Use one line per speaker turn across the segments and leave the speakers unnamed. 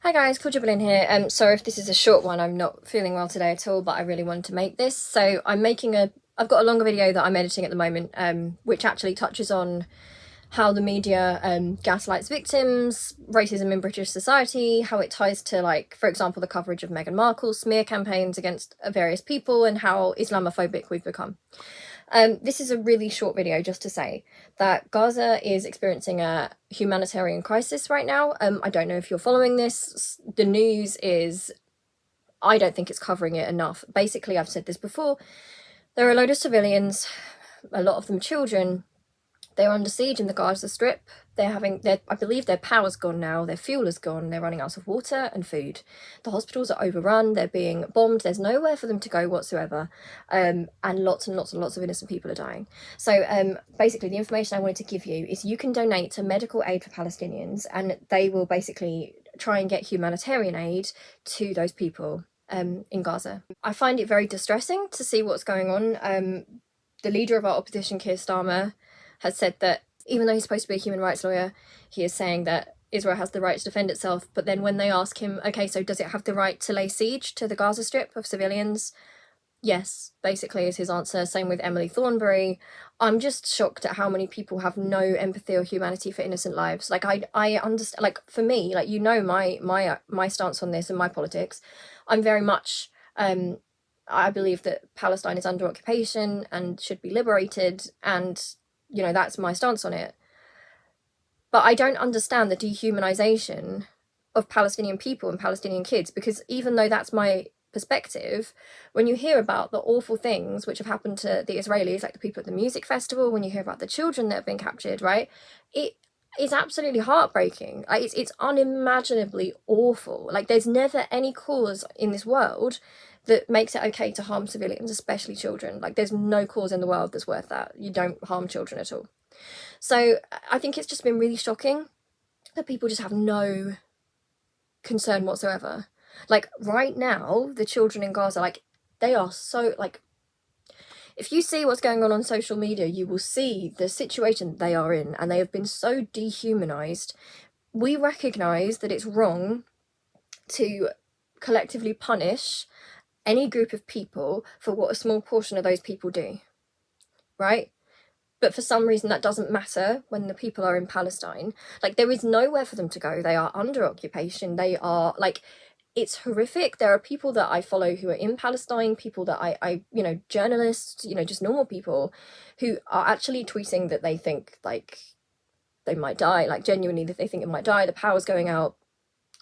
Hi guys, cool Jubilin here. Sorry if this is a short one, I'm not feeling well today at all, but I really wanted to make this. So I've got a longer video that I'm editing at the moment, which actually touches on how the media gaslights victims, racism in British society, how it ties to, like, for example, the coverage of Meghan Markle's smear campaigns against various people, and how Islamophobic we've become. This is a really short video just to say that Gaza is experiencing a humanitarian crisis right now. I don't know if you're following this. The news is, I don't think it's covering it enough. Basically, I've said this before, there are a load of civilians, a lot of them children. They're under siege in the Gaza Strip. I believe their power's gone now, their fuel is gone, they're running out of water and food. The hospitals are overrun, they're being bombed, there's nowhere for them to go whatsoever. And lots and lots and lots of innocent people are dying. So basically the information I wanted to give you is you can donate to medical aid for Palestinians, and they will basically try and get humanitarian aid to those people in Gaza. I find it very distressing to see what's going on. The leader of our opposition, Keir Starmer, has said that even though he's supposed to be a human rights lawyer, he is saying that Israel has the right to defend itself. But then when they ask him, okay, so does it have the right to lay siege to the Gaza Strip of civilians? Yes, basically is his answer. Same with Emily Thornberry. I'm just shocked at how many people have no empathy or humanity for innocent lives. Like, I understand, like, for me, like, you know, my stance on this and my politics. I'm very much, I believe that Palestine is under occupation and should be liberated, and you know, that's my stance on it. But I don't understand the dehumanization of Palestinian people and Palestinian kids, because even though that's my perspective, when you hear about the awful things which have happened to the Israelis, like the people at the music festival, when you hear about the children that have been captured, right, it is absolutely heartbreaking. Like, it's unimaginably awful. Like, there's never any cause in this world that makes it okay to harm civilians, especially children. Like, there's no cause in the world that's worth that. You don't harm children at all. So I think it's just been really shocking that people just have no concern whatsoever. Like, right now, the children in Gaza, like, they are so, like, if you see what's going on social media, you will see the situation they are in, and they have been so dehumanized. We recognize that it's wrong to collectively punish any group of people for what a small portion of those people do, right? But for some reason that doesn't matter when the people are in Palestine. Like, there is nowhere for them to go. They are under occupation. They are, like, it's horrific. There are people that I follow who are in Palestine, people that I you know, journalists, you know, just normal people who are actually tweeting that they think, like, they might die, like, genuinely that they think it might die. The power's going out.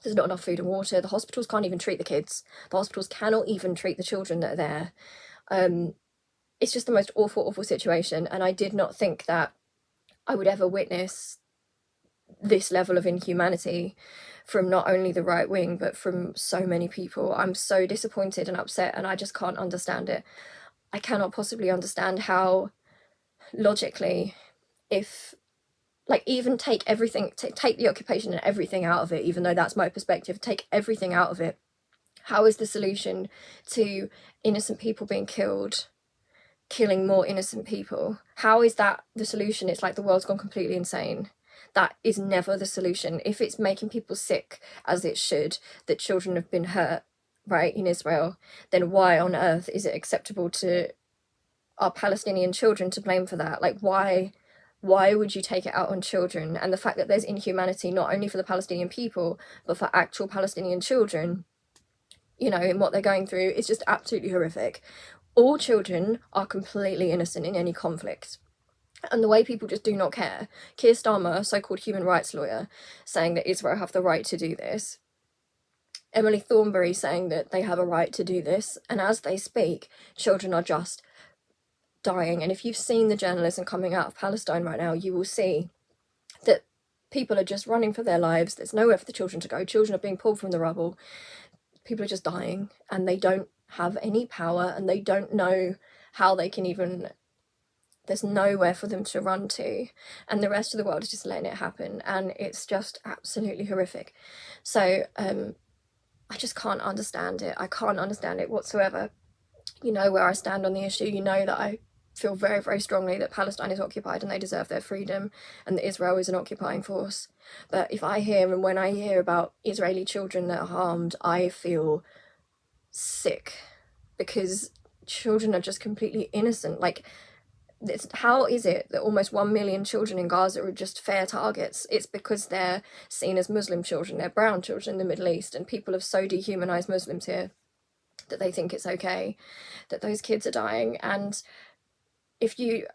There's not enough food and water. The hospitals can't even treat the kids. The hospitals cannot even treat the children that are there. It's just the most awful, awful situation. And I did not think that I would ever witness this level of inhumanity from not only the right wing, but from so many people. I'm so disappointed and upset, and I just can't understand it. I cannot possibly understand how, logically, if, like, even take everything, take the occupation and everything out of it, even though that's my perspective, take everything out of it, how is the solution to innocent people being killed, killing more innocent people? How is that the solution? It's like the world's gone completely insane. That is never the solution. If it's making people sick, as it should, that children have been hurt, right, in Israel, then why on earth is it acceptable to our Palestinian children to blame for that? Like, why would you take it out on children? And the fact that there's inhumanity not only for the Palestinian people, but for actual Palestinian children, you know, in what they're going through, is just absolutely horrific. All children are completely innocent in any conflict. And the way people just do not care. Keir Starmer, so-called human rights lawyer, saying that Israel have the right to do this. Emily Thornberry saying that they have a right to do this. And as they speak, children are just dying. And if you've seen the journalism coming out of Palestine right now, you will see that people are just running for their lives. There's nowhere for the children to go. Children are being pulled from the rubble. People are just dying, and they don't have any power, and they don't know how they can even, there's nowhere for them to run to, and the rest of the world is just letting it happen, and it's just absolutely horrific. So I just can't understand it. I can't understand it whatsoever. You know where I stand on the issue. You know that feel very, very strongly that Palestine is occupied and they deserve their freedom, and that Israel is an occupying force. But if I hear, and when I hear about Israeli children that are harmed, I feel sick, because children are just completely innocent. Like, how is it that almost 1 million children in Gaza are just fair targets? It's because they're seen as Muslim children, they're brown children in the Middle East, and people have so dehumanized Muslims here that they think it's okay that those kids are dying. And if you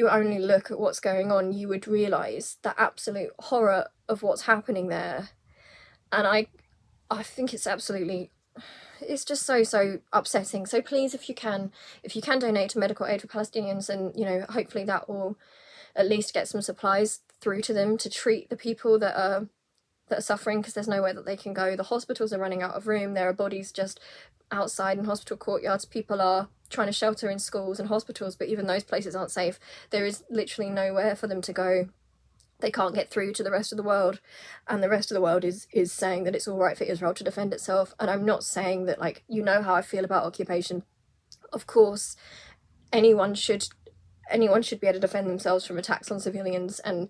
only look at what's going on, you would realize the absolute horror of what's happening there. And I think it's absolutely, it's just so upsetting. So please, if you can donate to medical aid for Palestinians, and hopefully that will at least get some supplies through to them to treat the people that are suffering, because there's nowhere that they can go. The hospitals are running out of room. There are bodies just outside in hospital courtyards. People are trying to shelter in schools and hospitals, but even those places aren't safe. There is literally nowhere for them to go. They can't get through to the rest of the world, and the rest of the world is saying that it's all right for Israel to defend itself. And I'm not saying that, like, how I feel about occupation. Of course, anyone should be able to defend themselves from attacks on civilians. And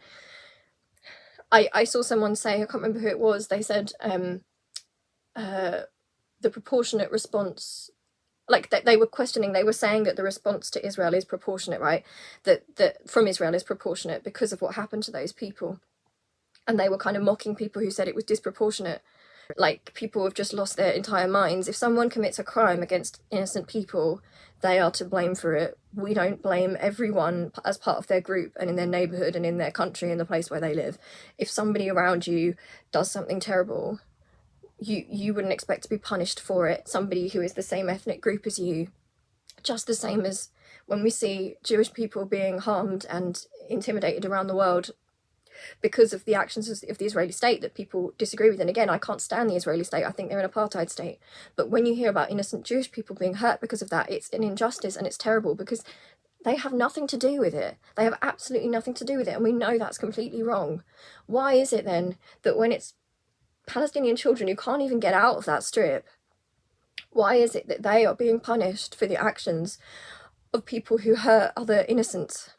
I saw someone say, I can't remember who it was, they said the proportionate response, like they were questioning, they were saying that the response to Israel is proportionate, right? That from Israel is proportionate because of what happened to those people. And they were kind of mocking people who said it was disproportionate. Like, people have just lost their entire minds. If someone commits a crime against innocent people, they are to blame for it. We don't blame everyone as part of their group and in their neighbourhood and in their country and the place where they live. If somebody around you does something terrible, you wouldn't expect to be punished for it. Somebody who is the same ethnic group as you, just the same as when we see Jewish people being harmed and intimidated around the world because of the actions of the Israeli state that people disagree with. And again, I can't stand the Israeli state. I think they're an apartheid state. But when you hear about innocent Jewish people being hurt because of that, it's an injustice, and it's terrible, because they have nothing to do with it. They have absolutely nothing to do with it, and we know that's completely wrong. Why is it then that when it's Palestinian children who can't even get out of that strip, why is it that they are being punished for the actions of people who hurt other innocents?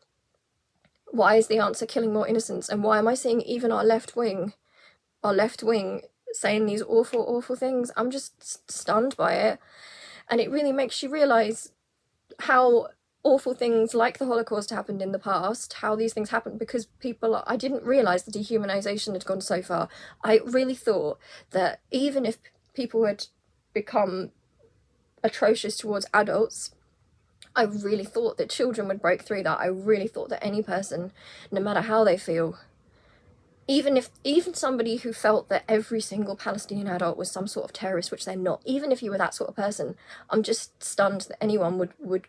Why is the answer killing more innocents? And why am I seeing even our left wing saying these awful, awful things? I'm just stunned by it. And it really makes you realise how awful things like the Holocaust happened in the past, how these things happened because I didn't realise the dehumanisation had gone so far. I really thought that even if people had become atrocious towards adults, I really thought that children would break through that. I really thought that any person, no matter how they feel, even somebody who felt that every single Palestinian adult was some sort of terrorist, which they're not, even if you were that sort of person, I'm just stunned that anyone would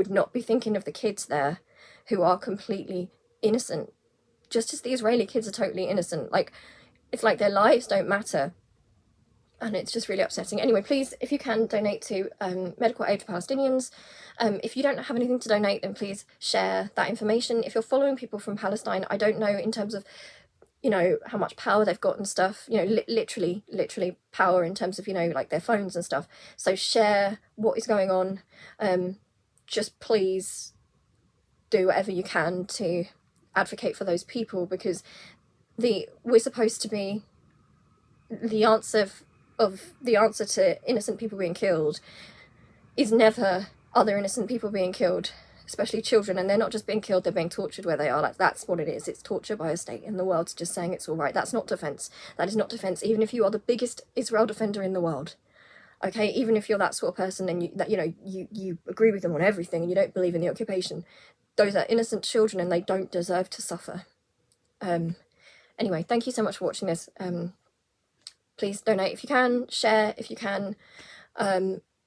not be thinking of the kids there who are completely innocent, just as the Israeli kids are totally innocent. Like, it's like their lives don't matter. And it's just really upsetting. Anyway, please, if you can, donate to medical aid for Palestinians. If you don't have anything to donate, then please share that information. If you're following people from Palestine, I don't know in terms of, how much power they've got and stuff, literally power in terms of, like their phones and stuff. So share what is going on. Just please do whatever you can to advocate for those people, because we're supposed to be the answer to innocent people being killed is never other innocent people being killed, especially children. And they're not just being killed, they're being tortured where they are. Like, that's what it is. It's torture by a state, and the world's just saying it's all right. That's not defense. That is not defense, even if you are the biggest Israel defender in the world. Okay, even if you're that sort of person and you agree with them on everything and you don't believe in the occupation, those are innocent children and they don't deserve to suffer. Anyway, thank you so much for watching this. Please donate if you can, share if you can,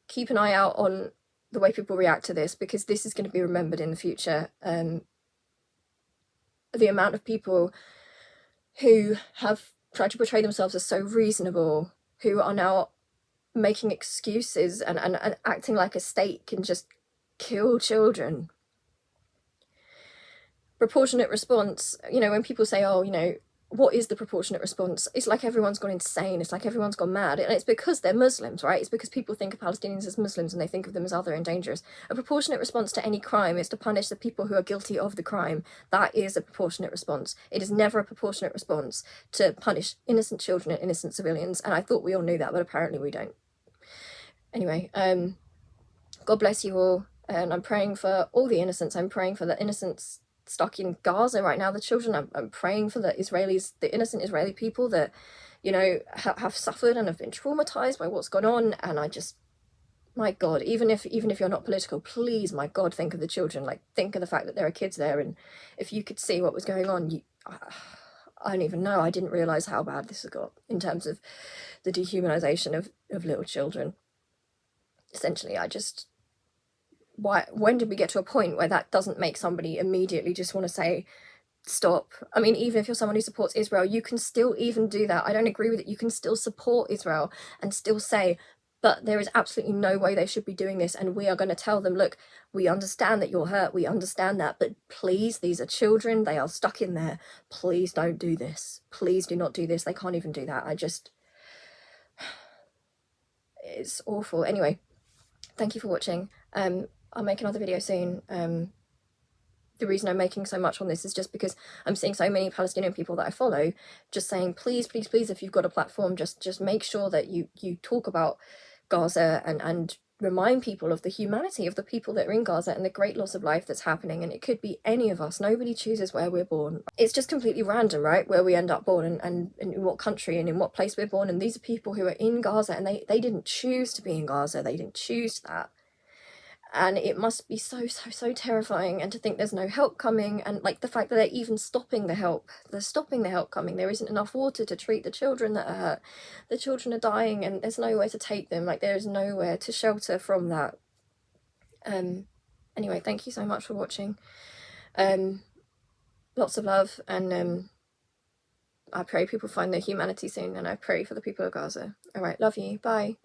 keep an eye out on the way people react to this, because this is going to be remembered in the future. The amount of people who have tried to portray themselves as so reasonable, who are now making excuses and acting like a state can just kill children. Proportionate response, when people say, oh, what is the proportionate response? It's like everyone's gone insane. It's like everyone's gone mad. And it's because they're Muslims, right? It's because people think of Palestinians as Muslims and they think of them as other and dangerous. A proportionate response to any crime is to punish the people who are guilty of the crime. That is a proportionate response. It is never a proportionate response to punish innocent children and innocent civilians. And I thought we all knew that, but apparently we don't. Anyway, God bless you all. And I'm praying for all the innocents. I'm praying for the innocents stuck in Gaza right now, the children. I'm praying for the Israelis, the innocent Israeli people that, you know, have suffered and have been traumatized by what's gone on. And I just, my God, even if you're not political, please, my God, think of the children. Like, think of the fact that there are kids there, and if you could see what was going on, I don't even know. I didn't realize how bad this has got in terms of the dehumanization of little children. Essentially, when did we get to a point where that doesn't make somebody immediately just want to say, stop? I mean, even if you're someone who supports Israel, you can still even do that. I don't agree with it. You can still support Israel and still say, but there is absolutely no way they should be doing this. And we are going to tell them, look, we understand that you're hurt. We understand that. But please, these are children. They are stuck in there. Please don't do this. Please do not do this. They can't even do that. It's awful. Anyway, thank you for watching. I'll make another video soon. The reason I'm making so much on this is just because I'm seeing so many Palestinian people that I follow just saying, please, please, please, if you've got a platform, just make sure that you talk about Gaza and remind people of the humanity of the people that are in Gaza and the great loss of life that's happening. And it could be any of us. Nobody chooses where we're born. It's just completely random, right, where we end up born and in what country and in what place we're born. And these are people who are in Gaza, and they didn't choose to be in Gaza. They didn't choose that. And it must be so terrifying, and to think there's no help coming, and like the fact that they're even stopping the help. They're stopping the help coming. There isn't enough water to treat the children that are hurt. The children are dying and there's nowhere to take them. Like, there is nowhere to shelter from that. Anyway, thank you so much for watching. Lots of love, and I pray people find their humanity soon, and I pray for the people of Gaza. Alright, love you. Bye.